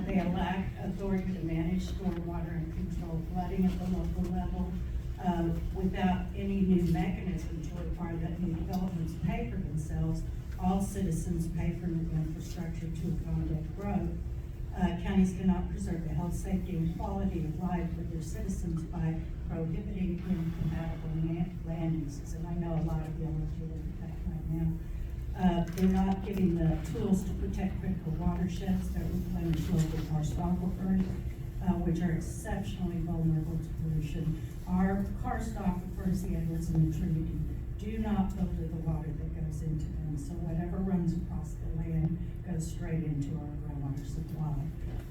They lack authority to manage stormwater and control flooding at the local level without any new mechanism to require that new developments pay for themselves. All citizens pay for new infrastructure to accommodate growth. Counties cannot preserve the health, safety, and quality of life for their citizens by prohibiting incompatible land uses. And I know a lot of you are dealing with that right now. They're not giving the tools to protect critical watersheds that replenish local karst aquifers, which are exceptionally vulnerable to pollution. Our karst aquifers, the Edwards and the Trinity, do not filter the water that goes into them. So whatever runs across the land goes straight into our groundwater supply.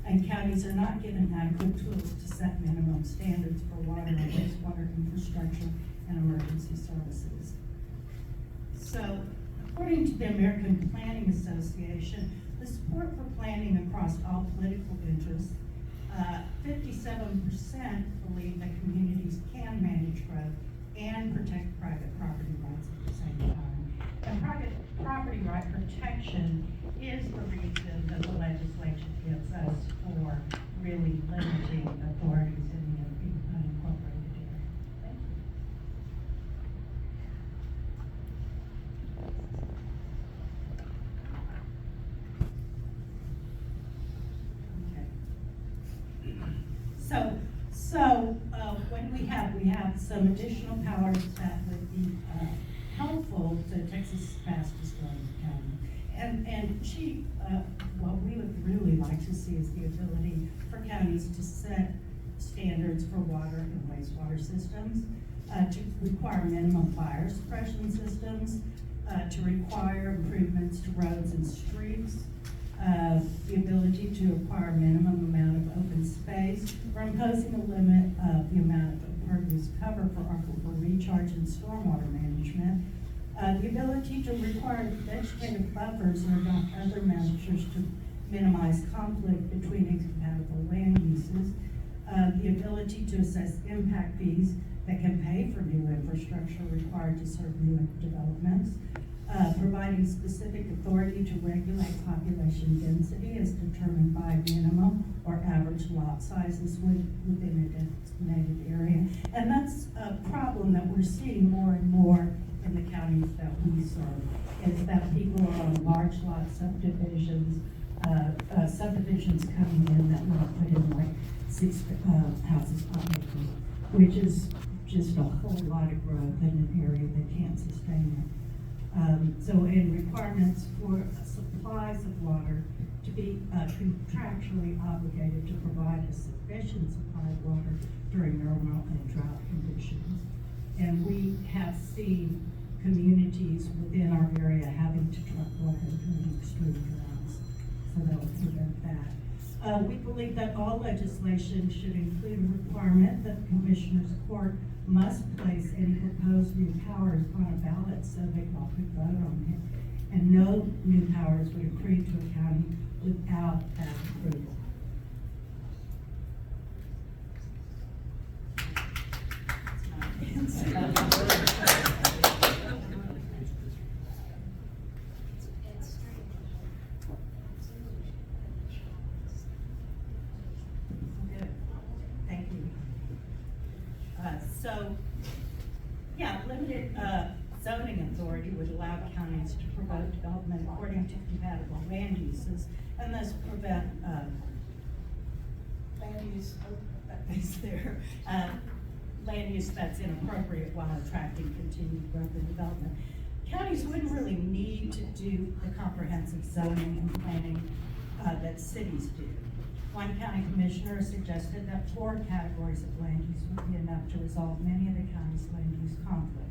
And counties are not given adequate tools to set minimum standards for water and wastewater infrastructure and emergency services. So, according to the American Planning Association, the support for planning across all political interests, 57% believe that communities can manage growth and protect private property rights at the same time. And private property right protection is the reason that the legislature gives us for really limiting authorities in the unincorporated area. Thank you. When we have some additional powers that would be helpful to Texas' fastest growing county. And what we would really like to see is the ability for counties to set standards for water and wastewater systems, to require minimum fire suppression systems, to require improvements to roads and streets, the ability to require a minimum amount of open space, or imposing a limit of the amount of impervious cover for aquifer recharge and stormwater management, the ability to require vegetative buffers or adopt other measures to minimize conflict between incompatible land uses, the ability to assess impact fees that can pay for new infrastructure required to serve new developments, providing specific authority to regulate population density as determined by minimum or average lot sizes within a designated area. And that's a problem that we're seeing more and more in the counties that we serve, is that people are on large lot subdivisions, subdivisions coming in that will put in like 6 houses per acre, which is just a whole lot of growth in an area that can't sustain it. And requirements for supplies of water to be contractually obligated to provide a sufficient supply of water during normal and drought conditions. And we have seen communities within our area having to truck water during extreme droughts, so that will prevent that. We believe that all legislation should include a requirement that the Commissioner's Court must place any proposed new powers on a ballot so that y'all could vote on it. And no new powers would accrue to a county without that approval. Limited zoning authority would allow counties to promote development according to compatible land uses, and thus prevent land use that's inappropriate while attracting continued growth and development. Counties wouldn't really need to do the comprehensive zoning and planning that cities do. One county commissioner suggested that 4 categories of land use would be enough to resolve many of the county's land use conflicts.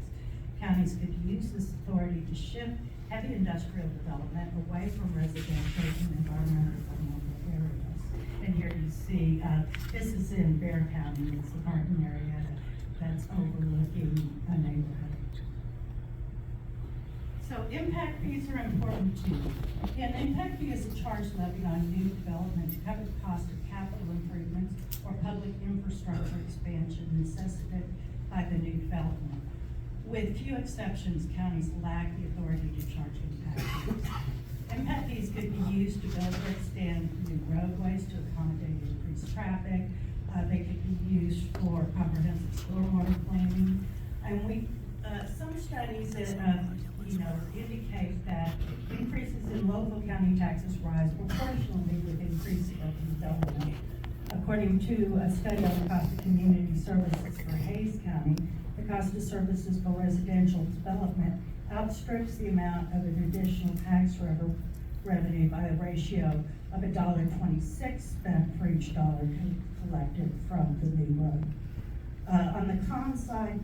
Counties could use this authority to shift heavy industrial development away from residential and environmentally vulnerable areas. And here you see, this is in Bear County. It's the Martin area that's overlooking a neighborhood. So impact fees are important too. An impact fee is a charge levied on new development to cover the cost of capital improvements or public infrastructure expansion necessitated by the new development. With few exceptions, counties lack the authority to charge impact fees. Impact fees could be used to build or extend new roadways, to for comprehensive stormwater planning. And some studies that, indicate that increases in local county taxes rise proportionally with increased local development. According to a study on the cost of community services for Hayes County, the cost of services for residential development outstrips the amount of an additional tax revenue by a ratio of $1.26 spent for each dollar collected from the new road. On the con side,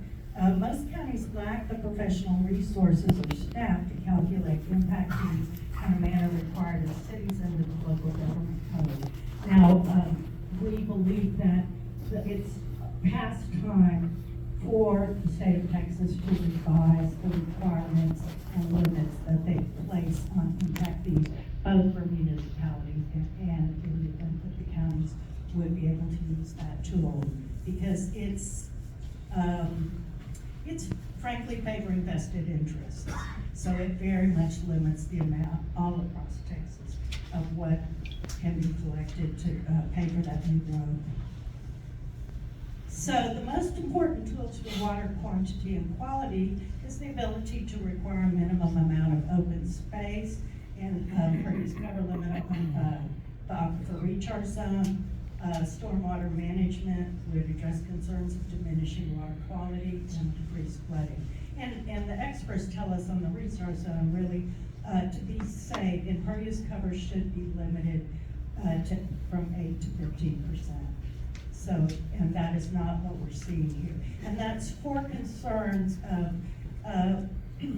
most counties lack the professional resources or staff to calculate impact fees in a manner required of cities under the local government code. Now, we believe that it's past time for the state of Texas to revise the requirements and limits that they place on impact fees, both for municipalities and in the event that the counties would be able to use that tool, because it's frankly favoring vested interests. So it very much limits the amount all across Texas of what can be collected to pay for that new road. So the most important tools for water quantity and quality is the ability to require a minimum amount of open space and produce cover limit on the aquifer recharge zone. Stormwater management would address concerns of diminishing water quality and decreased flooding. And the experts tell us on the recharge zone, really, to be safe, impervious cover should be limited from 8 to 15%. So, and that is not what we're seeing here. And that's for concerns of,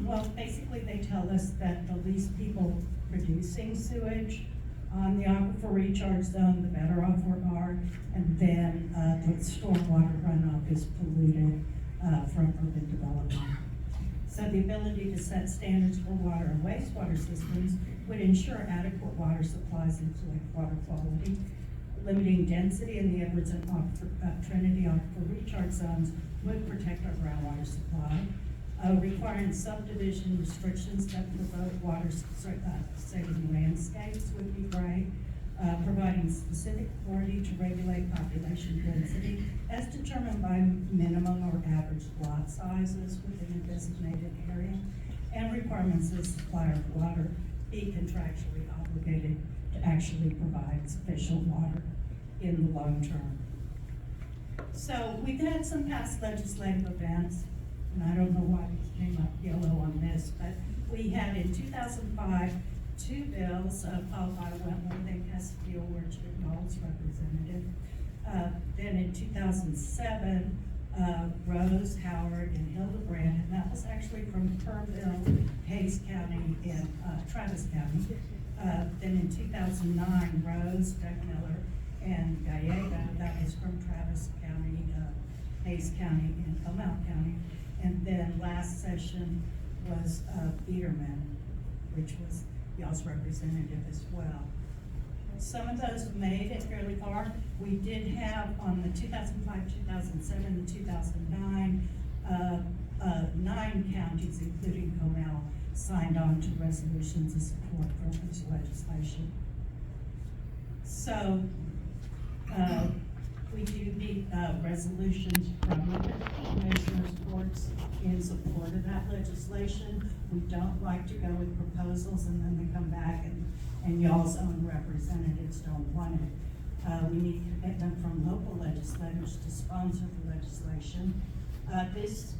well, basically they tell us that the least people producing sewage on the aquifer recharge zone, the better off we are, and then the stormwater runoff is polluted from urban development. So the ability to set standards for water and wastewater systems would ensure adequate water supplies and select water quality. Limiting density in the Edwards and Trinity aquifer recharge zones would protect our groundwater supply. Requiring subdivision restrictions that promote water saving landscapes would be great. Providing specific authority to regulate population density as determined by minimum or average lot sizes within a designated area. And requirements that supplier of water be contractually obligated to actually provide sufficient water in the long term. So we've had some past legislative events, and I don't know why these came up yellow on this, but we had in 2005 two bills filed by Wentworth and Castile, which are y'all's representative. Then in 2007, Rose, Howard, and Hildebrand, and that was actually from Kerrville, Hayes County, and Travis County. Then in 2009, Rose, Doug Miller, and Gallega, that was from Travis County, Hayes County, and Comal County. And then last session was Biederman, which was y'all's representative as well. Some of those made it fairly far. We did have on the 2005, 2007, and 2009, 9 counties, including Comal, signed on to resolutions of support for this legislation. So we do need resolutions from the commissioners' courts in support of that legislation. We don't like to go with proposals and then they come back and y'all's own representatives don't want it. We need commitment from local legislators to sponsor the legislation. This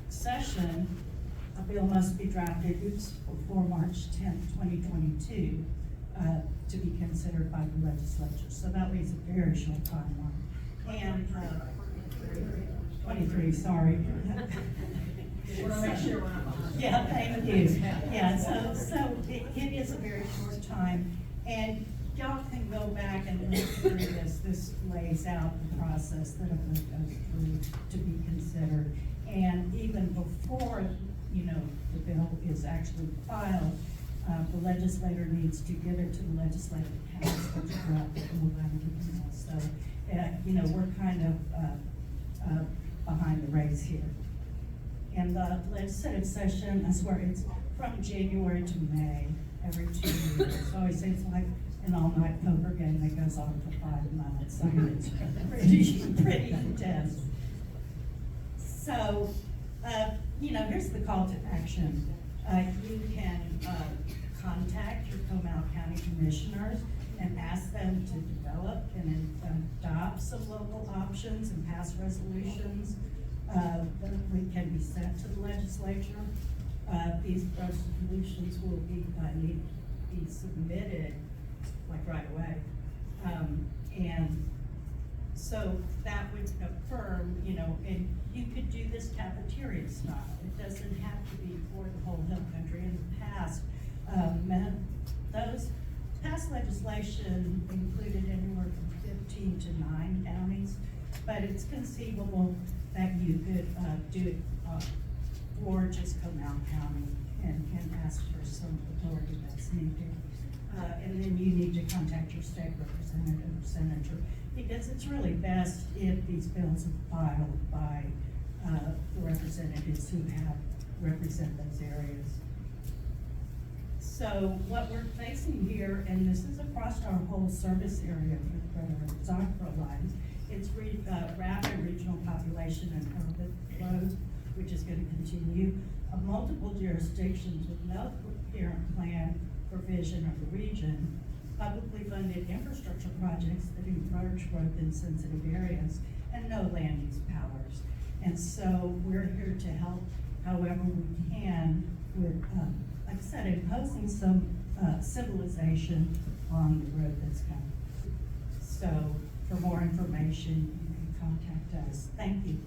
session, a bill must be drafted before March 10th, 2022 to be considered by the legislature. So that leaves a very short timeline. And 23, sorry. Yeah, thank you. Yeah, so it is a very short time. And y'all can go back and look through this. This lays out the process that a bill goes through to be considered. And even before, the bill is actually filed, the legislator needs to give it to the legislative council to draft the bill and everything else. So, we're kind of behind the race here. And the legislative session, I swear it's from January to May, every 2 years. So it seems like an all-night poker game that goes on for 5 months. I mean, it's pretty intense. So, you know, here's the call to action. You can contact your Comal County Commissioners and ask them to develop and adopt some local options and pass resolutions that can be sent to the legislature. These resolutions will need to be submitted like right away. And so that would affirm, you know, and you could do this cafeteria style. It doesn't have to be for the whole hill country. In the past, those past legislation included anywhere from 15 to 9 counties, but it's conceivable that you could do it for just Comal County and ask for some authority that's needed. And then you need to contact your state representative or senator, because it's really best if these bills are filed by the representatives who represent those areas. So what we're facing here, and this is across our whole service area for the Zoc lines, it's rapid regional population and urban growth, which is going to continue. Multiple jurisdictions with no coherent plan for vision of the region, publicly funded infrastructure projects that encourage growth in sensitive areas, and no land use powers. And so we're here to help however we can with, like I said, imposing some civilization on the road that's coming. So for more information, you can contact us. Thank you.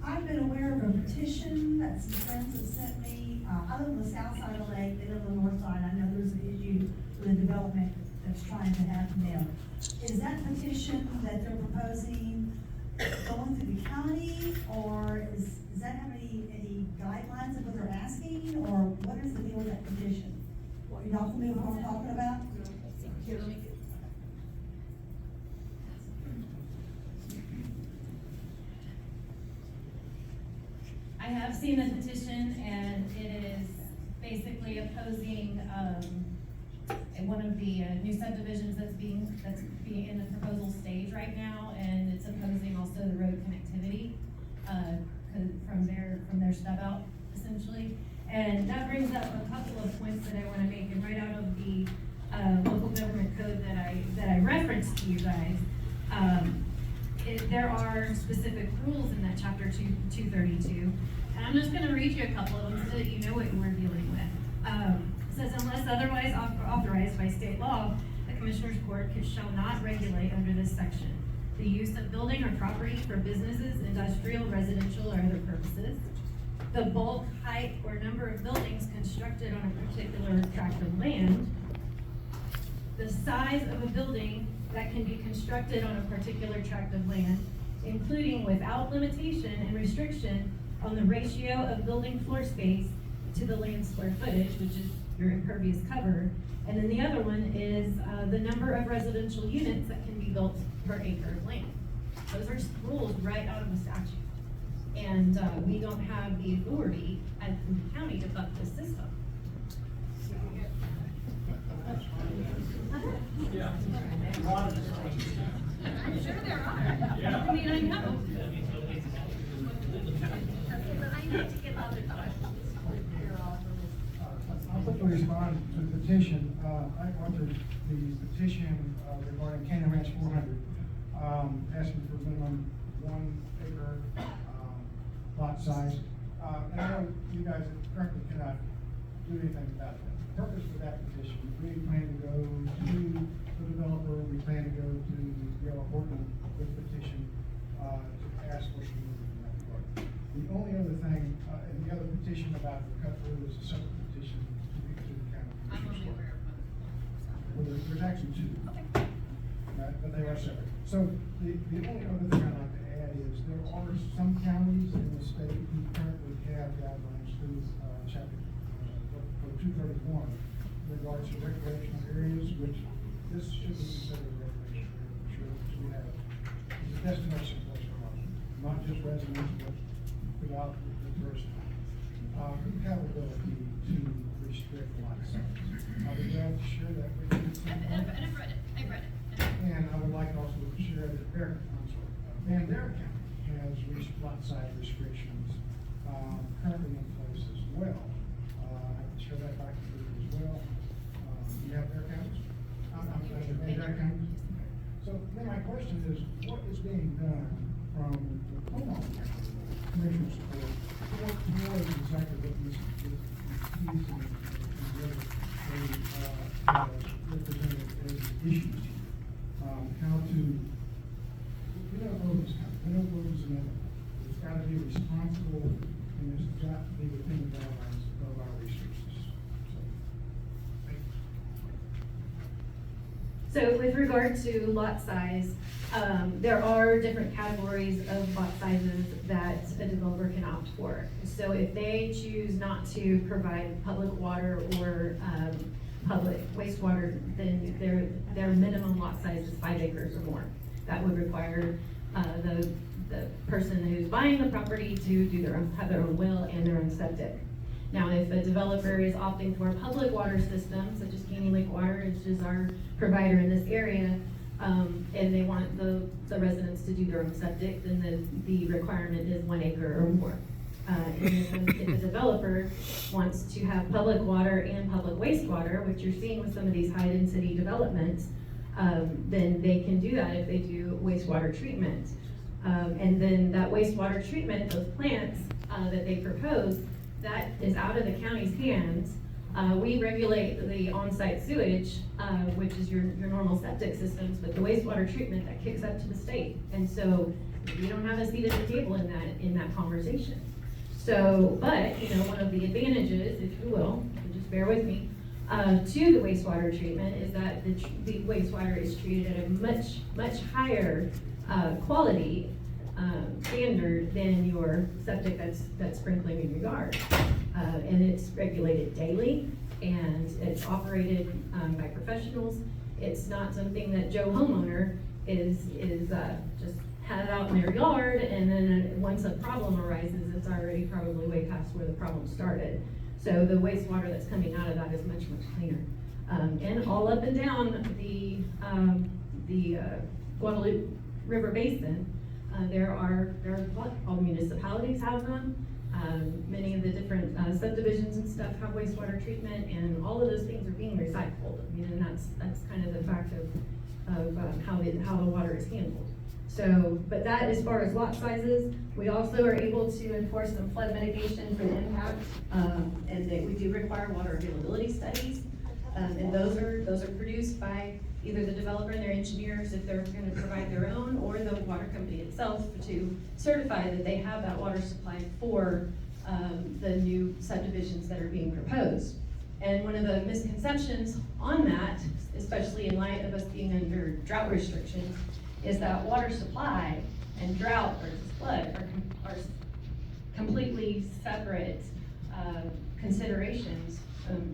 I've been aware of a petition that some friends have sent me. I live on the south side of the lake, they live on the north side. I know there's an issue with the development that's trying to happen there. Is that petition that they're proposing going through the county, or does that have any guidelines of what they're asking, or what is the deal with that petition? Are y'all familiar with what I'm talking about? Here, let me get. I have seen the petition, and it is basically opposing one of the new subdivisions that's being in the proposal stage right now, and it's opposing also the road connectivity from their stub out essentially. And that brings up a couple of points that I want to make, and right out of the local government code that I referenced to you guys. There are specific rules in that chapter 232, and I'm just going to read you a couple of them so that you know what we're dealing with. It says, unless otherwise authorized by state law, the Commissioner's Court shall not regulate under this section the use of building or property for businesses, industrial, residential, or other purposes, the bulk, height, or number of buildings constructed on a particular tract of land, the size of a building that can be constructed on a particular tract of land, including without limitation and restriction on the ratio of building floor space to the land square footage, which is your impervious cover. And then the other one is the number of residential units that can be built per acre of land. Those are rules right out of the statute. And we don't have the authority as the county to buck this system. Yeah. I'm sure there are. Yeah. I mean, I know. But I need to get other questions. I'll quickly respond to the petition. I authored the petition regarding Canyon Ranch 400, asking for minimum 1 acre lot size. And I know you guys currently cannot do anything about that. The purpose for that petition, we plan to go to the developer, we plan to go to Yellow Horton with petition to ask for some movement in that regard. The only other thing, and the petition about the cut through is a separate petition to the county. I'm only commissioners. aware of one. Well, there's actually two. Okay. Right, but they are separate. So the only other thing I'd like to add is there are some counties in the state who currently have guidelines through, chapter, code 231 in regards to recreational areas, which this should be considered a recreational area, for sure, because we have, it's a destination place for us, not just residents, but throughout the tourist. Who have ability to restrict lot size. I'll be glad to share that with you. And I've read it, And I would like also to share that Van Dare County has lot size restrictions, currently in place as well. I can share that back to you as well. You have their counties? I'm sorry, Van Dare County? So then my question is, what is being done from the Comal County Commissioner's Court towards exactly what Ms. Keys and represented as issues here? How to, we don't know this kind, we don't know this another. It's gotta be responsible, and it's got to be within the guidelines of our resources. So, thank you. So with regard to lot size, there are different categories of lot sizes that a developer can opt for. So if they choose not to provide public water or public wastewater, then their minimum lot size is 5 acres or more. That would require the person who's buying the property to have their own well and their own septic. Now, if a developer is opting for a public water system, such as Caney Lake Water, which is our provider in this area, and they want the residents to do their own septic, then the requirement is 1 acre or more. And if a developer wants to have public water and public wastewater, which you're seeing with some of these high-density developments, then they can do that if they do wastewater treatment. And then that wastewater treatment, those plants that they propose, that is out of the county's hands. We regulate the on-site sewage, which is your normal septic systems, but the wastewater treatment, that kicks up to the state. And so we don't have a seat at the table in that conversation. So, but, one of the advantages, if you will, just bear with me, to the wastewater treatment is that the wastewater is treated at a much higher quality standard than your septic that's sprinkling in your yard. And it's regulated daily, and it's operated by professionals. It's not something that Joe homeowner is just had it out in their yard, and then once a problem arises, it's already probably way past where the problem started. So the wastewater that's coming out of that is much cleaner. And all up and down the Guadalupe River Basin, there are all municipalities have them. Many of the different subdivisions and stuff have wastewater treatment, and all of those things are being recycled. And that's kind of the fact of how the water is handled. So, but that as far as lot sizes, we also are able to enforce some flood mitigation for the impact, and we do require water availability studies, and those are produced by either the developer and their engineers if they're going to provide their own, or the water company itself to certify that they have that water supply for the new subdivisions that are being proposed. And one of the misconceptions on that, especially in light of us being under drought restrictions, is that water supply and drought versus flood are completely separate considerations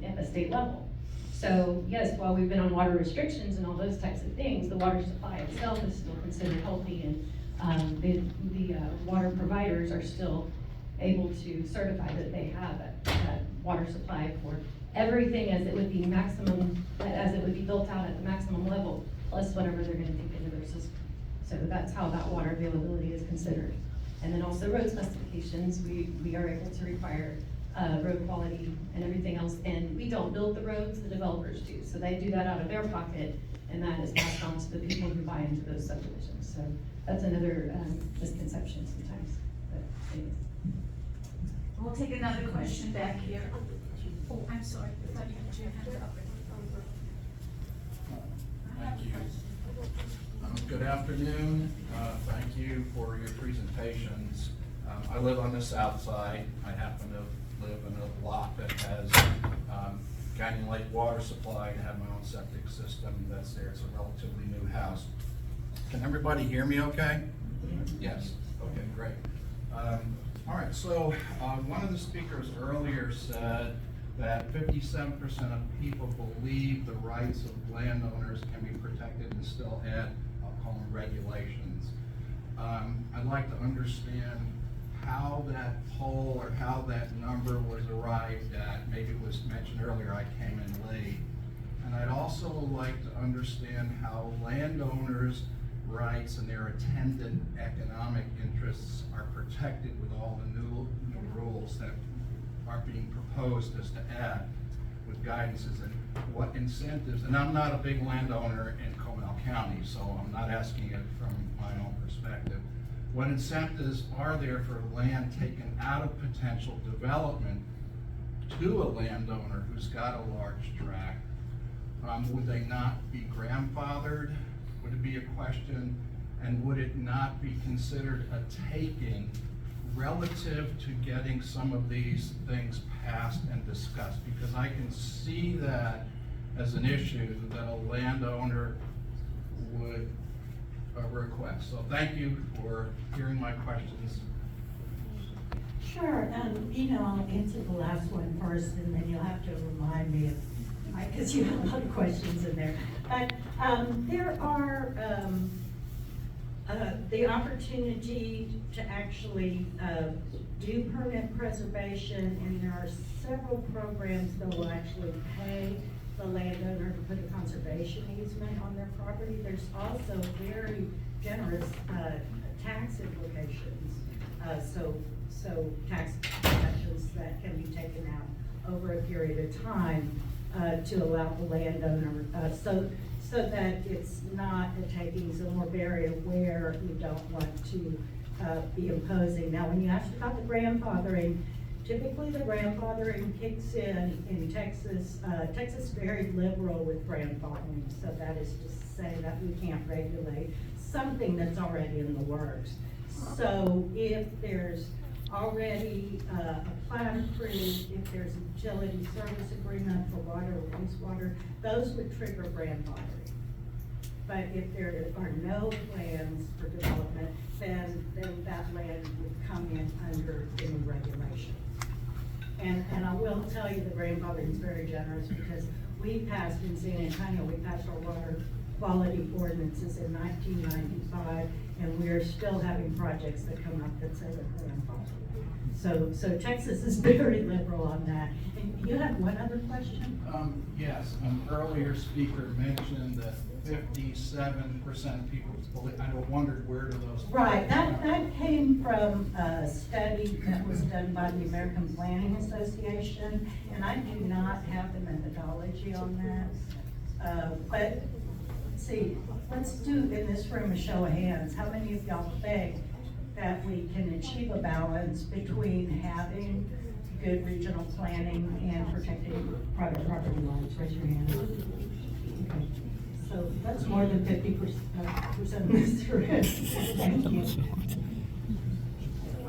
at the state level. So yes, while we've been on water restrictions and all those types of things, the water supply itself is still considered healthy, and the water providers are still able to certify that they have that water supply for everything as it would be built out at the maximum level, plus whatever they're going to take into their system. So that's how that water availability is considered. And then also road specifications, we are able to require road quality and everything else, and we don't build the roads, the developers do. So they do that out of their pocket, and that is passed on to the people who buy into those subdivisions. So that's another misconception sometimes. But anyways. We'll take another question back here. Oh, I'm sorry, I thought you had your hand up. Thank you. Good afternoon. Thank you for your presentations. I live on the south side. I happen to live in a lot that has Canyon Lake water supply and have my own septic system that's there. It's a relatively new house. Can everybody hear me okay? Yes, okay, great. All right, so one of the speakers earlier said that 57% of people believe the rights of landowners can be protected and still add, I'll call them regulations. I'd like to understand how that poll or how that number was arrived at. Maybe it was mentioned earlier, I came in late. And I'd also like to understand how landowners' rights and their attendant economic interests are protected with all the new rules that are being proposed as to add with guidances and what incentives, and I'm not a big landowner in Comal County, so I'm not asking it from my own perspective. What incentives are there for land taken out of potential development to a landowner who's got a large tract? Would they not be grandfathered? Would it be a question? And would it not be considered a taking relative to getting some of these things passed and discussed? Because I can see that as an issue that a landowner would request. So thank you for hearing my questions. Sure, I'll answer the last one first, and then you'll have to remind me of, because you have a lot of questions in there. But there are the opportunity to actually do permanent preservation, and there are several programs that will actually pay the landowner to put a conservation easement on their property. There's also very generous tax implications, so tax deductions that can be taken out over a period of time to allow the landowner, so that it's not a takings or barrier where you don't want to be imposing. Now, when you asked about the grandfathering, typically the grandfathering kicks in Texas. Texas is very liberal with grandfathering, so that is to say that we can't regulate something that's already in the works. So if there's already a plat approved, if there's a utility service agreement for water or wastewater, those would trigger grandfathering. But if there are no plans for development, then that land would come in under any regulation. And I will tell you the grandfathering is very generous, because we passed in San Antonio, we passed our water quality ordinances in 1995, and we're still having projects that come up that say they're grandfathered. So Texas is very liberal on that. And you had one other question? Yes, an earlier speaker mentioned that 57% of people believe, I wondered where do those. Right, that came from a study that was done by the American Planning Association, and I do not have the methodology on that. But see, let's do in this room a show of hands. How many of y'all think that we can achieve a balance between having good regional planning and protecting private property lines? Raise your hand. Okay. So that's more than 50% of this room. Thank you.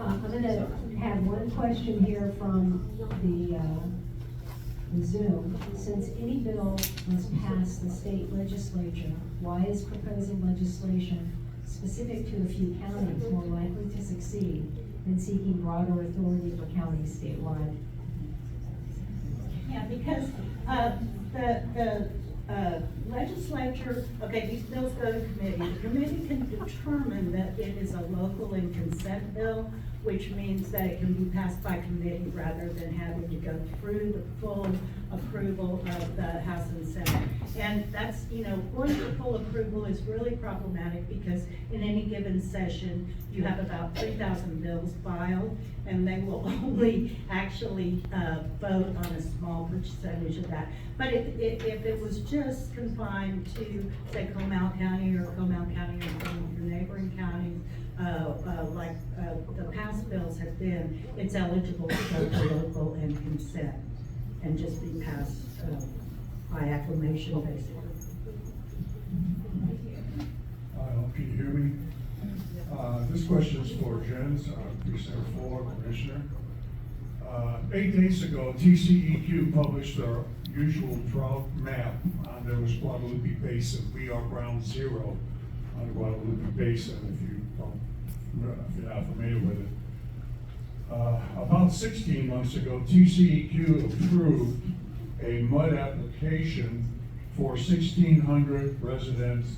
I'm gonna have one question here from the Zoom. Since any bill must pass the state legislature, why is proposing legislation specific to a few counties more likely to succeed than seeking broader authority for counties statewide? Yeah, because the legislature, okay, these bills go to committee. The committee can determine that it is a local and consent bill, which means that it can be passed by committee rather than having to go through the full approval of the House and Senate. And that's, going for full approval is really problematic, because in any given session, you have about 3,000 bills filed, and they will only actually vote on a small percentage of that. But if it was just confined to, say, Comal County or Comal County and some of your neighboring counties, like the past bills have been, it's eligible to go to local and consent and just be passed by acclamation, basically. Can you hear me? This question is for Jens, Commissioner Fuller, Commissioner. 8 days ago, TCEQ published their usual drought map on the Guadalupe Basin. We are ground zero on the Guadalupe Basin, if you're not familiar with it. About 16 months ago, TCEQ approved a mud application for 1,600 residents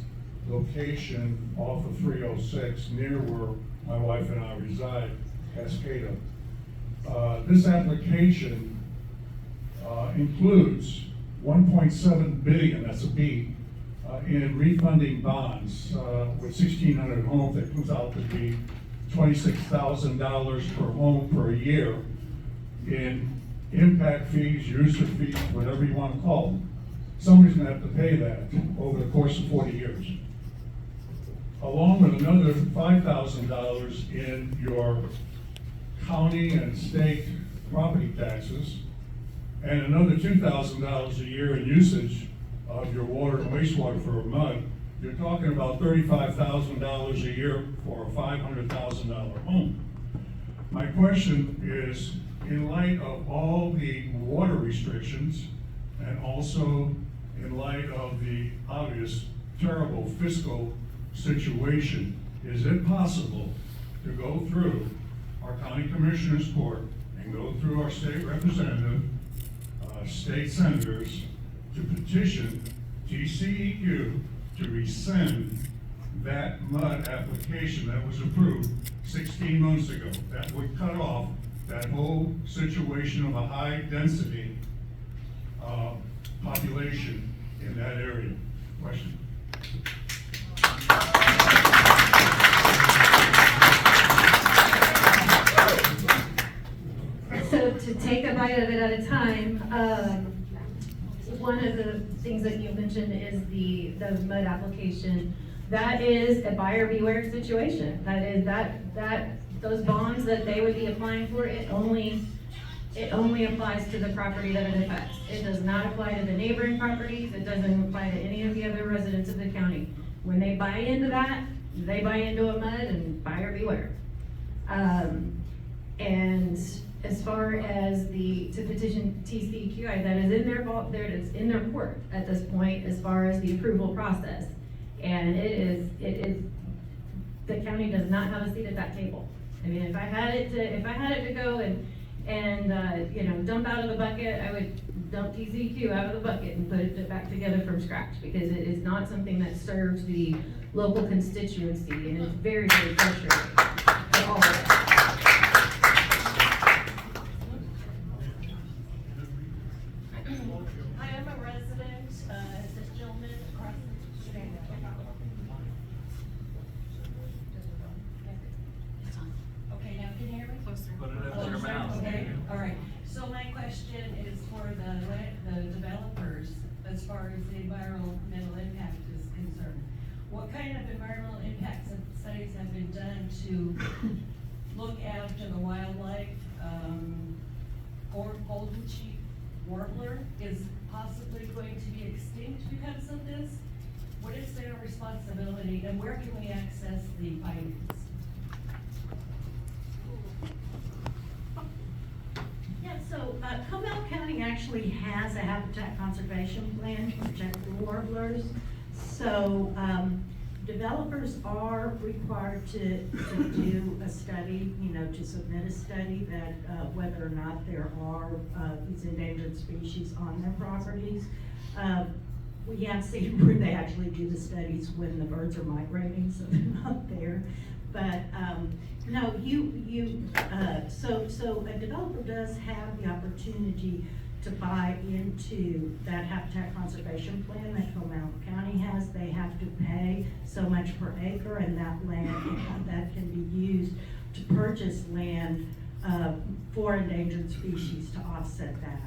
location off of 306 near where my wife and I reside, Cascada. This application includes 1.7 billion, that's a B, in refunding bonds with 1,600 homes. That comes out to be $26,000 per home per year in impact fees, user fees, whatever you want to call them. Somebody's going to have to pay that over the course of 40 years. Along with another $5,000 in your county and state property taxes, and another $2,000 a year in usage of your water and wastewater for mud. You're talking about $35,000 a year for a $500,000 home. My question is, in light of all the water restrictions and also in light of the obvious terrible fiscal situation, is it possible to go through our county commissioners court and go through our state representative, state senators, to petition TCEQ to rescind that mud application that was approved 16 months ago? That would cut off that whole situation of a high density population in that area. Question? So to take a bite of it at a time, one of the things that you mentioned is the mud application. That is a buyer beware situation. That is those bonds that they would be applying for, it only applies to the property that it affects. It does not apply to the neighboring properties. It doesn't apply to any of the other residents of the county. When they buy into that, they buy into a mud and buyer beware. And as far as to petition TCEQ, that is in their vault, it's in their court at this point as far as the approval process. And it is, the county does not have a seat at that table. I mean, if I had it to go and dump out of the bucket, I would dump TCEQ out of the bucket and put it back together from scratch, because it is not something that serves the local constituency, and it's very, very frustrating for all of us. I am a resident, this gentleman across the street. Okay, now can you hear me? Put it up to your mouth. Okay, all right. So my question is for the developers, as far as the environmental impact is concerned. What kind of environmental impact studies have been done to look after the wildlife? Golden chief warbler is possibly going to be extinct because of this. What is their responsibility, and where can we access the findings? Yeah, so Comal County actually has a habitat conservation plan to protect the warblers. So developers are required to do a study, to submit a study that whether or not there are these endangered species on their properties. We have seen where they actually do the studies when the birds are migrating, so they're not there. But no, so a developer does have the opportunity to buy into that habitat conservation plan that Comal County has. They have to pay so much per acre, and that land, that can be used to purchase land for endangered species to offset that.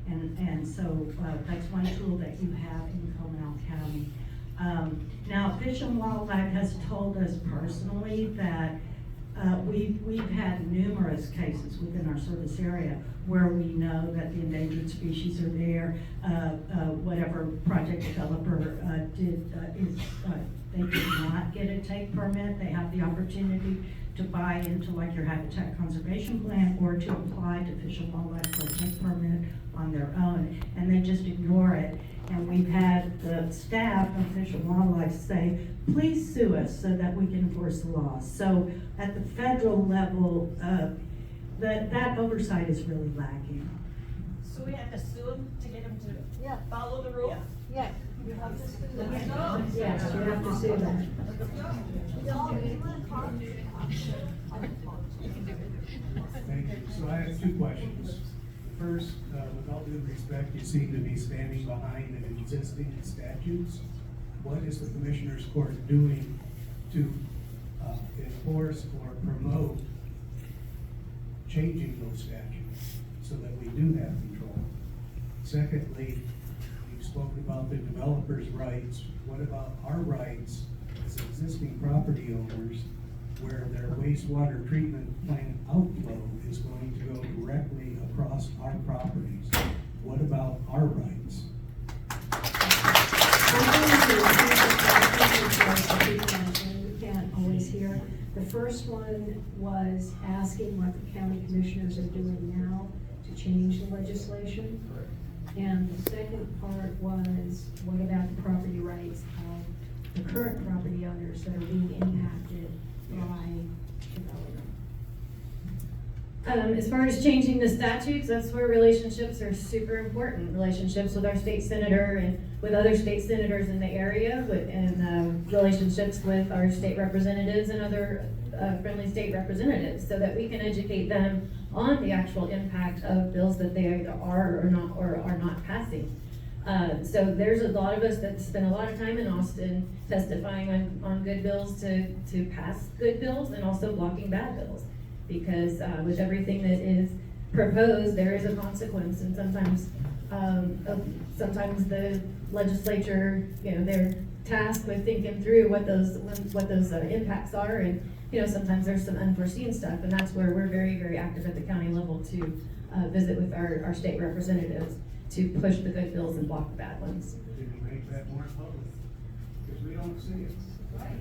And so that's one tool that you have in Comal County. Now, Fish and Wildlife has told us personally that we've had numerous cases within our service area where we know that the endangered species are there. Whatever project developer They do not get a take permit. They have the opportunity to buy into like your habitat conservation plan or to apply to Fish and Wildlife for a take permit on their own, and they just ignore it. And we've had the staff of Fish and Wildlife say, please sue us so that we can enforce the laws. So at the federal level, that oversight is really lacking. So we have to sue them to get them to follow the rules? Yes, you have to sue them. Yes. Yes, you have to sue them. Thank you. So I have two questions. First, with all due respect, you seem to be standing behind the existing statutes. What is the Commissioners Court doing to enforce or promote changing those statutes so that we do have control? Secondly, you spoke about the developers' rights. What about our rights as existing property owners where their wastewater treatment plant outflow is going to go directly across our properties? What about our rights? You can't always hear. The first one was asking what the county commissioners are doing now to change the legislation. And the second part was, what about the property rights of the current property owners that are being impacted by development? As far as changing the statutes, that's where relationships are super important. Relationships with our state senator and with other state senators in the area, and relationships with our state representatives and other friendly state representatives, so that we can educate them on the actual impact of bills that they either are or are not passing. So there's a lot of us that spend a lot of time in Austin testifying on good bills to pass good bills and also blocking bad bills. Because with everything that is proposed, there is a consequence, and sometimes the legislature, they're tasked with thinking through what those impacts are, and sometimes there's some unforeseen stuff, and that's where we're very, very active at the county level to visit with our state representatives to push the good bills and block the bad ones. Did we make that more public? Because we don't see it.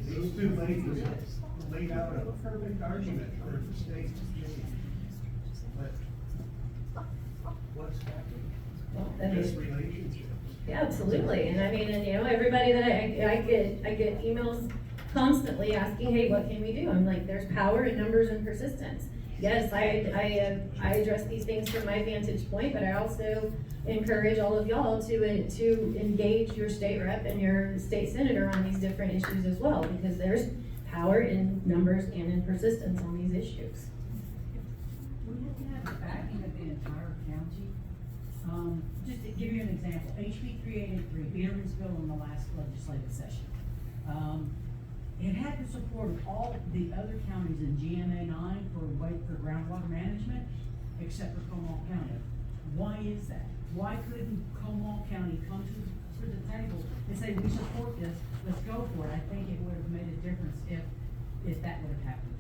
These two ladies laid out a perfect argument for the state to change. But what's happening? This relationship. Yeah, absolutely, and everybody that I get emails constantly asking, hey, what can we do? I'm like, there's power in numbers and persistence. Yes, I address these things from my vantage point, but I also encourage all of y'all to engage your state rep and your state senator on these different issues as well, because there's power in numbers and in persistence on these issues. We have to have the backing of the entire county. Just to give you an example, HB 3883, Peterman's bill in the last legislative session. It had the support of all the other counties in GMA 9 for groundwater management, except for Comal County. Why is that? Why couldn't Comal County come to the table and say, we support this, let's go for it? I think it would have made a difference if that would have happened.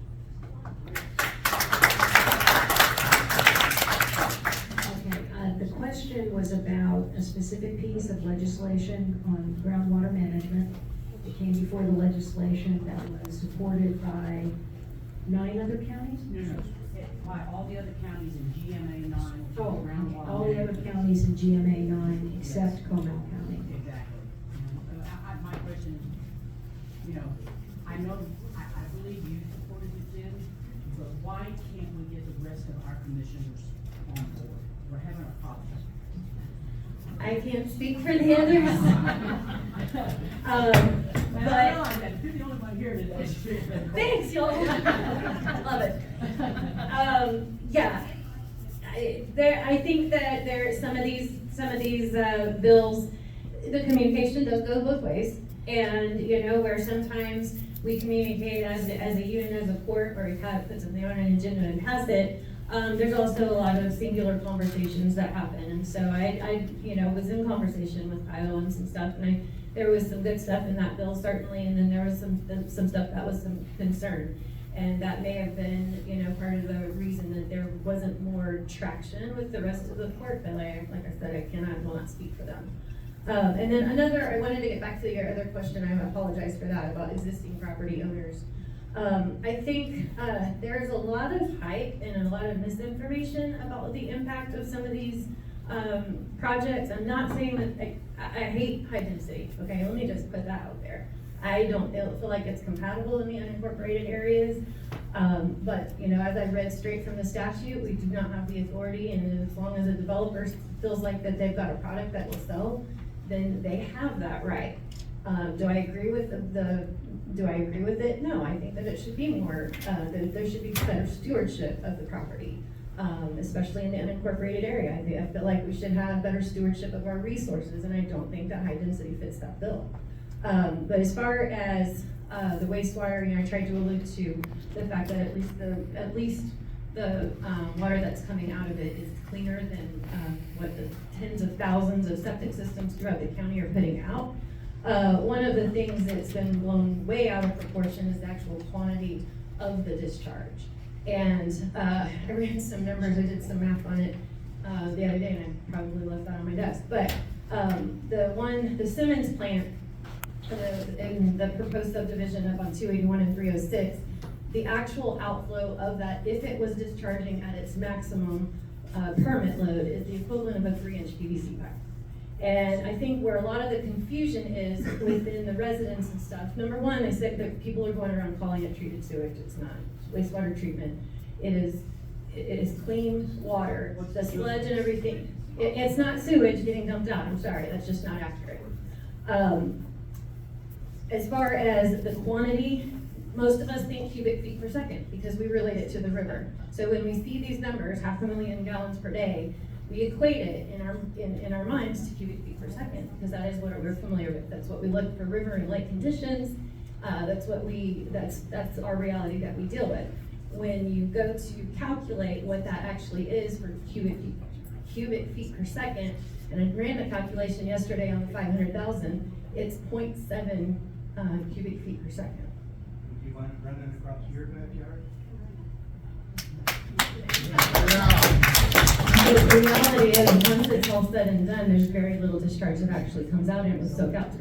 Okay, the question was about a specific piece of legislation on groundwater management. It came before the legislation that was supported by 9 other counties? No. By all the other counties in GMA 9 for groundwater. All the other counties in GMA 9 except Comal County. Exactly. My question is, I believe you supported it then, but why can't we get the rest of our commissioners on board? We're having a problem. I can't speak for the others. But You're the only one here today. thanks, y'all. Love it. Yeah, I think that some of these bills, the communication does go both ways, and where sometimes we communicate as a unit, as a court, where we put something on an agenda and pass it. There's also a lot of singular conversations that happen, and so I was in conversation with Kyle on some stuff, and there was some good stuff in that bill certainly, and then there was some stuff that was some concern, and that may have been part of the reason that there wasn't more traction with the rest of the court. But like I said, I will not speak for them. And then another, I wanted to get back to your other question, I apologize for that, about existing property owners. I think, there's a lot of hype and a lot of misinformation about the impact of some of these, projects. I'm not saying that, I hate high density, okay, let me just put that out there. I don't feel like it's compatible in the unincorporated areas. But, you know, as I read straight from the statute, we do not have the authority, and as long as a developer feels like that they've got a product that will sell, then they have that right. Do I agree with do I agree with it? No, I think that it should be more, that there should be better stewardship of the property, especially in the unincorporated area. I feel like we should have better stewardship of our resources, and I don't think that high density fits that bill. But as far as the wastewater, you know, I tried to allude to the fact that at least the water that's coming out of it is cleaner than what the tens of thousands of septic systems throughout the county are putting out. One of the things that's been blown way out of proportion is the actual quantity of the discharge. And I ran some numbers, I did some math on it the other day, and I probably left that on my desk. But the Simmons plant, in the proposed subdivision up on 281 and 306, the actual outflow of that, if it was discharging at its maximum permit load, is the equivalent of a 3-inch PVC pipe. And I think where a lot of the confusion is within the residents and stuff, number one, they said that people are going around calling it treated sewage. It's not. Wastewater treatment. It is clean water. The sludge and everything. It's not sewage getting dumped out. I'm sorry, that's just not accurate. As far as the quantity, most of us think cubic feet per second because we relate it to the river. So when we see these numbers, 500,000 gallons per day, we equate it in our minds to cubic feet per second because that is what we're familiar with. That's what we look for river and lake conditions. That's our reality that we deal with. When you go to calculate what that actually is for cubic feet per second, and I ran the calculation yesterday on the 500,000, it's 0.7 cubic feet per second. Do you want it running across your backyard? The reality is, once it's all said and done, there's very little discharge that actually comes out and it will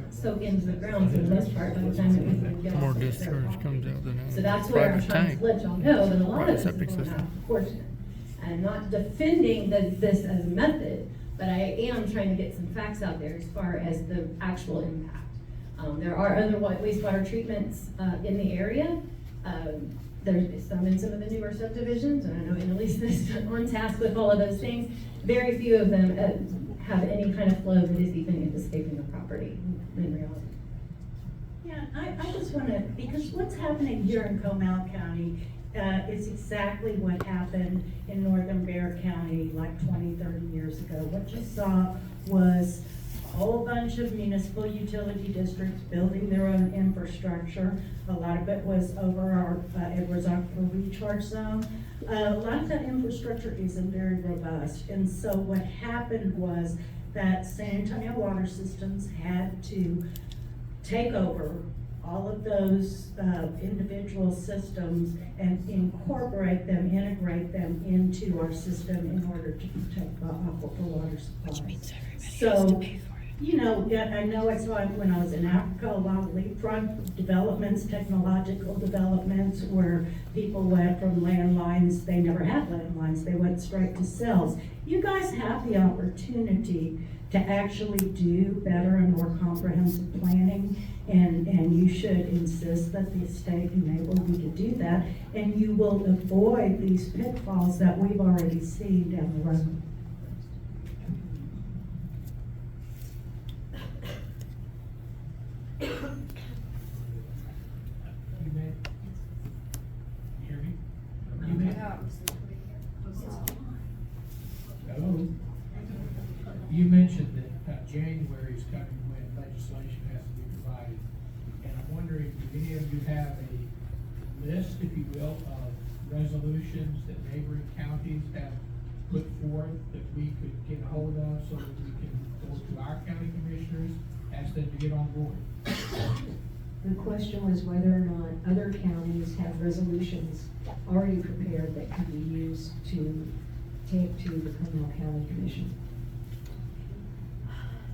soak into the ground for the most part by the time that we can get More off of their discharge property. comes out than out. So that's where I'm Private trying tank. to let y'all know that a lot of Private this is septic going out system. of proportion. I'm not defending this as a method, but I am trying to get some facts out there as far as the actual impact. There are other wastewater treatments in the area. There's some in some of the newer subdivisions, and I know Annalise is on task with all of those things. Very few of them have any kind of flow that is even escaping the property in reality. Yeah, I just want to, because what's happening here in Comal County is exactly what happened in northern Bexar County like 20, 30 years ago. What you saw was a whole bunch of municipal utility districts building their own infrastructure. A lot of it was over our Edwards Aquifer recharge zone. A lot of that infrastructure isn't very robust. And so what happened was that San Antonio Water Systems had to take over all of those individual systems and incorporate them, integrate them into our system in order to protect aquifer water supplies. So, you know, I know I saw it when I was in Africa, a lot of leapfrog developments, technological developments, where people went from landlines, they never had landlines, they went straight to cells. You guys have the opportunity to actually do better and more comprehensive planning, and you should insist that the state enable you to do that, and you will avoid these pitfalls that we've already seen down the road. You mentioned that January is coming when legislation has to be provided. And I'm wondering, do any of you have a list, if you will, of resolutions that neighboring counties have put forth that we could get a hold of so that we can go to our county commissioners, ask them to get on board? The question was whether or not other counties have resolutions already prepared that could be used to take to the Comal County Commission.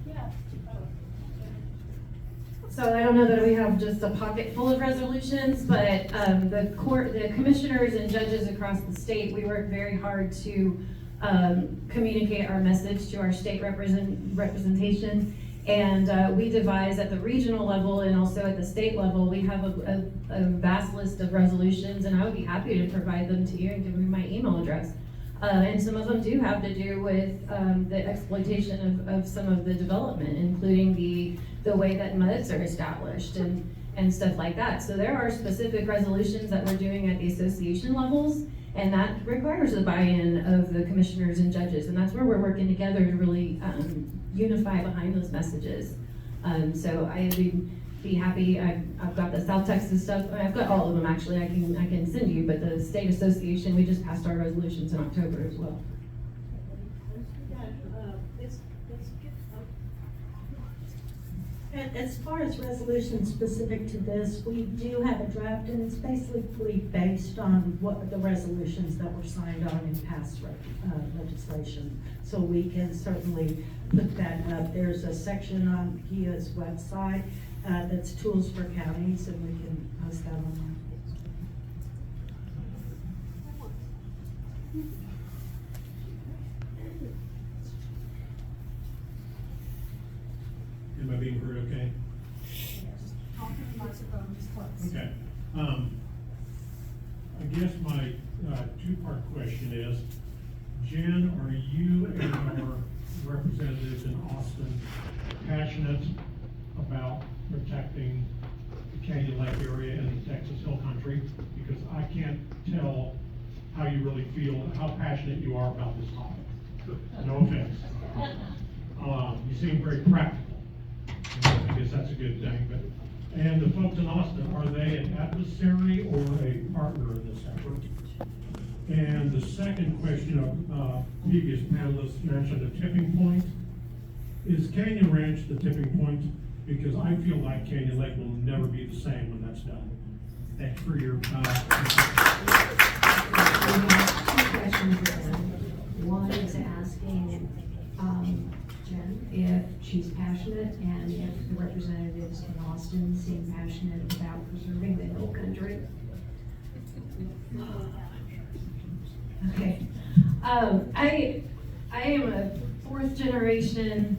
Yeah, So I don't know that we have just a pocket full of resolutions, but the commissioners and judges across the state, we work very hard to communicate our message to our state representation. And we devise at the regional level and also at the state level, we have a vast list of resolutions, and I would be happy to provide them to you and give you my email address. And some of them do have to do with the exploitation of some of the development, including the way that MUDs are established and stuff like that. So there are specific resolutions that we're doing at the association levels, and that requires the buy-in of the commissioners and judges, and that's where we're working together to really unify behind those messages. So I'd be happy. I've got the South Texas stuff. I've got all of them actually. I can send you. But the state association, we just passed our resolutions in October as well. As far as resolutions specific to this, we do have a draft, and it's basically based on what the resolutions that were signed on in past legislation. So we can certainly put that up. There's a section on GIA's website that's tools for counties, and we can post that online. Am I being heard okay? Okay. I guess my two-part question is, Jen, are you and our representatives in Austin passionate about protecting the Canyon Lake area and the Texas Hill Country? Because I can't tell how you really feel, how passionate you are about this topic. No offense. You seem very practical. I guess that's a good thing. And the folks in Austin, are they an adversary or a partner in this effort? And the second question, previous panelists mentioned a tipping point. Is Canyon Ranch the tipping point? Because I feel like Canyon Lake will never be the same when that's done. Thanks for your We have 2 questions. One is asking Jen if she's passionate, and if the representatives in Austin seem passionate about preserving the hill country. Okay. I am a 4th generation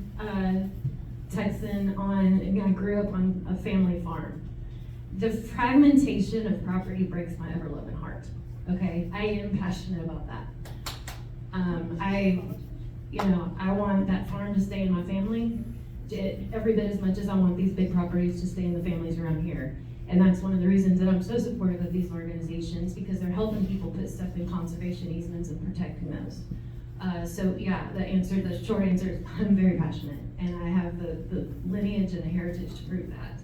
Texan and I grew up on a family farm. The fragmentation of property breaks my ever-loving heart. Okay, I am passionate about that. I want that farm to stay in my family every bit as much as I want these big properties to stay in the families around here. And that's one of the reasons that I'm so supportive of these organizations, because they're helping people put stuff in conservation easements and protecting those. So yeah, the short answer is I'm very passionate, and I have the lineage and the heritage to prove that.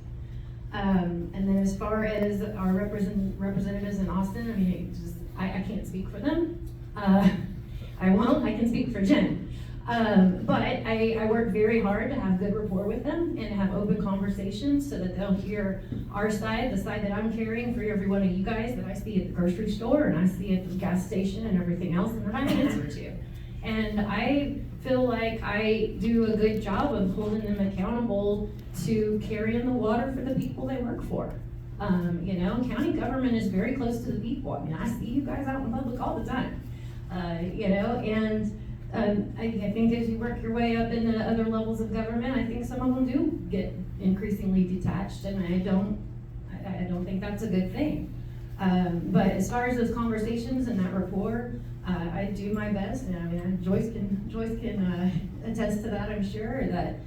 And then as far as our representatives in Austin, I mean, I can't speak for them. I won't, I can speak for Jen. But I work very hard to have good rapport with them and have open conversations so that they'll hear our side, the side that I'm carrying for every one of you guys that I see at the grocery store and I see at the gas station and everything else, and that I answer to. And I feel like I do a good job of holding them accountable to carrying the water for the people they work for. County government is very close to the people. I mean, I see you guys out in public all the time. I think as you work your way up into other levels of government, I think some of them do get increasingly detached, and I don't think that's a good thing. But as far as those conversations and that rapport, I do my best, and I mean, Joyce can attest to that. I'm sure that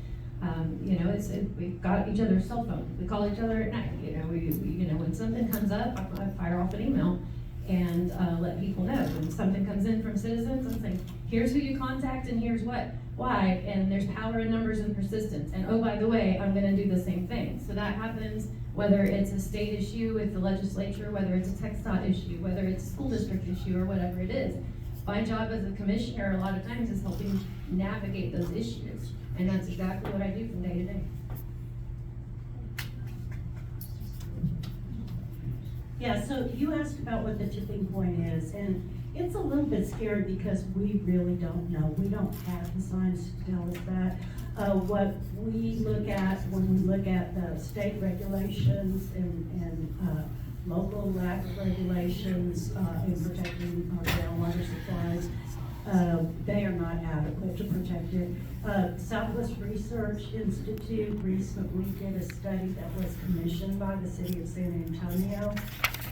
we've got each other's cell phones. We call each other at night. When something comes up, I fire off an email and let people know. When something comes in from citizens, I'm saying, here's who you contact and here's why, and there's power in numbers and persistence. And oh, by the way, I'm gonna do the same thing. So that happens whether it's a state issue with the legislature, whether it's a TxDOT issue, whether it's a school district issue, or whatever it is. My job as a commissioner a lot of times is helping navigate those issues. And that's exactly what I do from day to day. Yeah, so you asked about what the tipping point is, and it's a little bit scary because we really don't know. We don't have the science to tell us that. What we look at when we look at the state regulations and local lack of regulations in protecting our groundwater supplies, they are not adequate to protect it. Southwest Research Institute recently did a study that was commissioned by the city of San Antonio.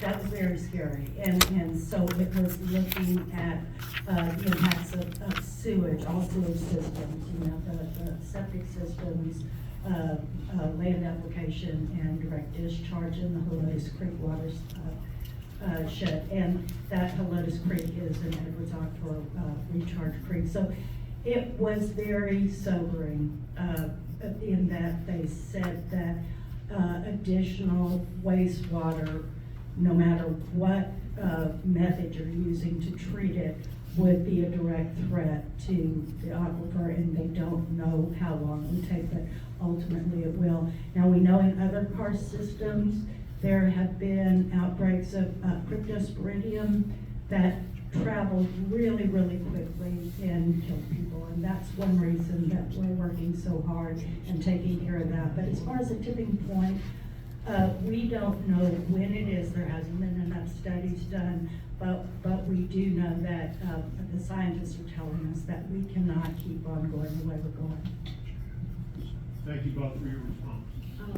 That was very scary, and so it was looking at the impacts of sewage, all sewage systems, you know, the septic systems, land application, and direct discharge in the Helotes Creek watershed. And that Helotes Creek is an Edwards Aquifer recharge creek. So it was very sobering in that they said that additional wastewater, no matter what method you're using to treat it, would be a direct threat to the aquifer, and they don't know how long it would take, but ultimately it will. Now, we know in other karst systems, there have been outbreaks of cryptosporidium that traveled really, really quickly and killed people, and that's one reason that we're working so hard and taking care of that. But as far as the tipping point, we don't know when it is. There hasn't been enough studies done, but we do know that the scientists are telling us that we cannot keep on going the way we're going. Thank you both for your response.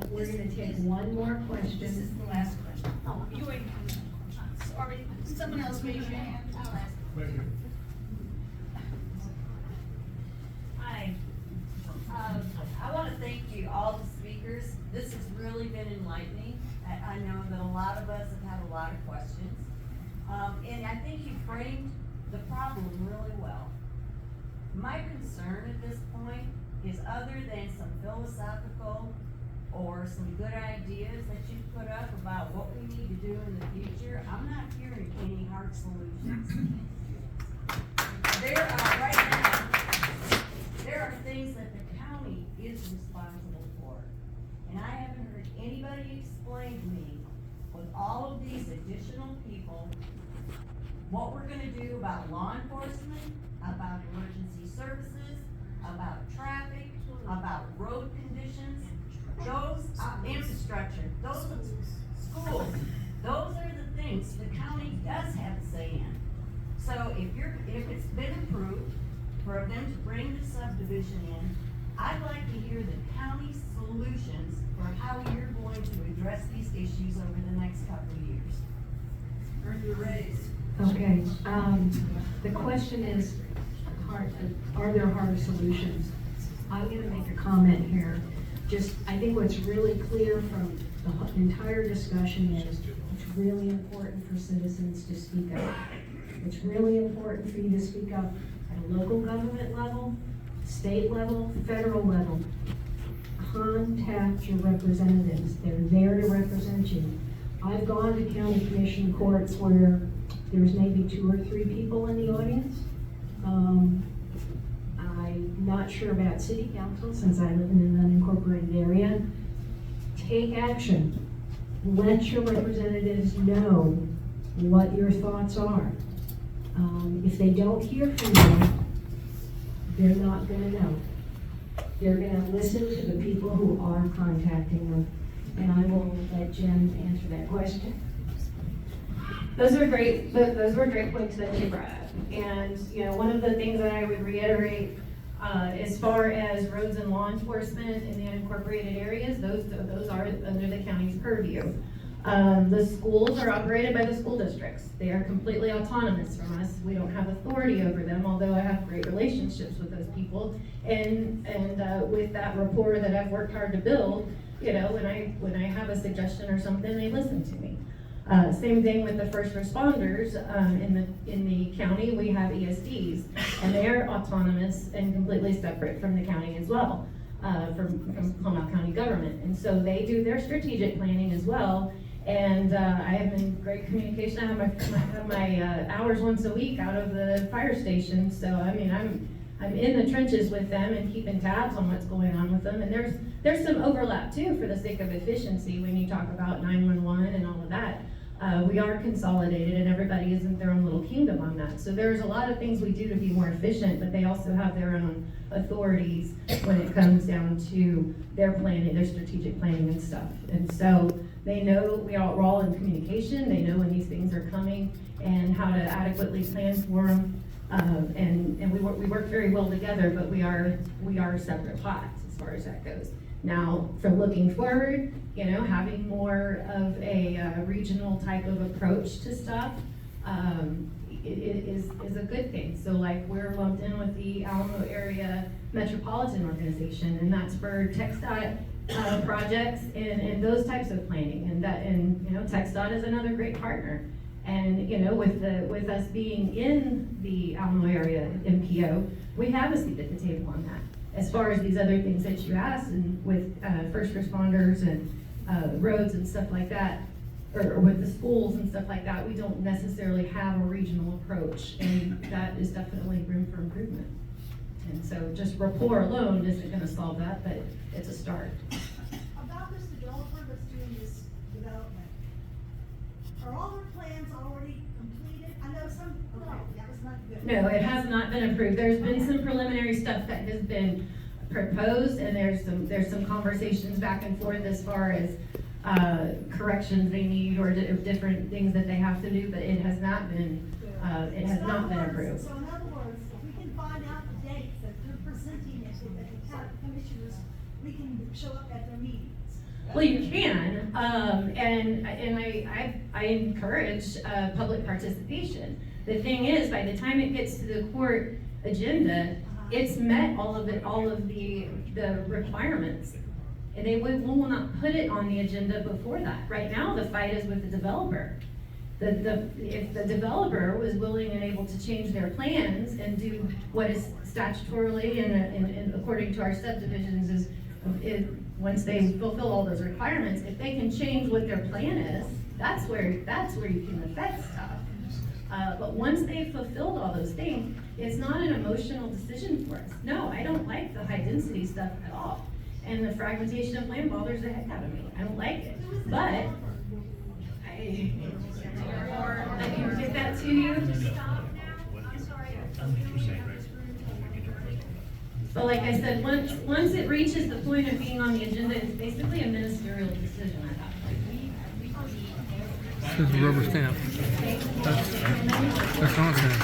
We're gonna take one more question. This is the last question. Oh, you wait. Sorry, someone else raise your hand. I'll ask. Right here. Hi. I want to thank you, all the speakers. This has really been enlightening. I know that a lot of us have had a lot of questions. And I think you framed the problem really well. My concern at this point is, other than some philosophical or some good ideas that you put up about what we need to do in the future, I'm not hearing any hard solutions. There are, right now, there are things that the county is responsible for. And I haven't heard anybody explain to me, with all of these additional people, what we're gonna do about law enforcement, about emergency services, about traffic, about road conditions, those, infrastructure, those schools, those are the things the county does have a say in. So if it's been approved for them to bring the subdivision in, I'd like to hear the county's solutions for how you're going to address these issues over the next couple of years. Earn your raise. Okay, the question is, are there hard solutions? I'm gonna make a comment here. I think what's really clear from the entire discussion is it's really important for citizens to speak up. It's really important for you to speak up at a local government level, state level, federal level. Contact your representatives. They're there to represent you. I've gone to county commission courts where there's maybe 2 or 3 people in the audience. I'm not sure about city council since I live in an unincorporated area. Take action. Let your representatives know what your thoughts are. If they don't hear from you, they're not gonna know. They're gonna listen to the people who are contacting them. And I will let Jen answer that question. Those were great points that you brought up. And, you know, one of the things that I would reiterate, as far as roads and law enforcement in the unincorporated areas, those are under the county's purview. The schools are operated by the school districts. They are completely autonomous from us. We don't have authority over them, although I have great relationships with those people. And with that rapport that I've worked hard to build, you know, when I have a suggestion or something, they listen to me. Same thing with the first responders. In the county, we have ESDs, and they're autonomous and completely separate from the county as well, from Comal County government. And so they do their strategic planning as well. And I have been great communication. I have my hours once a week out of the fire station. So I mean, I'm in the trenches with them and keeping tabs on what's going on with them. And there's some overlap too, for the sake of efficiency, when you talk about 911 and all of that. We are consolidated and everybody is in their own little kingdom on that. So there's a lot of things we do to be more efficient, but they also have their own authorities when it comes down to their planning, their strategic planning and stuff. And so they know we're all in communication, they know when these things are coming and how to adequately plan for them. And we work very well together, but we are separate pots as far as that goes. Now, for looking forward, having more of a regional type of approach to stuff is a good thing. So like we're lumped in with the Alamo Area Metropolitan Organization, and that's for TxDOT projects and those types of planning. And TxDOT is another great partner. And with us being in the Alamo Area MPO, we have a seat at the table on that. As far as these other things that you asked, and with first responders and roads and stuff like that, or with the schools and stuff like that, we don't necessarily have a regional approach, and that is definitely room for improvement. And so just rapport alone isn't gonna solve that, but it's a start. About this developer that's doing this development, are all their plans already completed? I know some, no, that was not good. No, it has not been approved. There's been some preliminary stuff that has been proposed, and there's some conversations back and forth as far as corrections they need or different things that they have to do, but it has not been approved. So in other words, if we can find out the dates that they're presenting it to the county commissioners, we can show up at their meetings. Well, you can, and I encourage public participation. The thing is, by the time it gets to the court agenda, it's met all of the requirements. And they will not put it on the agenda before that. Right now, the fight is with the developer. If the developer was willing and able to change their plans and do what is statutorily and according to our subdivisions is once they fulfill all those requirements, if they can change what their plan is, that's where you can affect stuff. But once they've fulfilled all those things, it's not an emotional decision for us. No, I don't like the high density stuff at all. And the fragmentation of land bothers the heck out of me. I don't like it. But I can get that to you. But like I said, once it reaches the point of being on the agenda, it's basically a ministerial decision at that point. This is a rubber stamp. That's nonsense.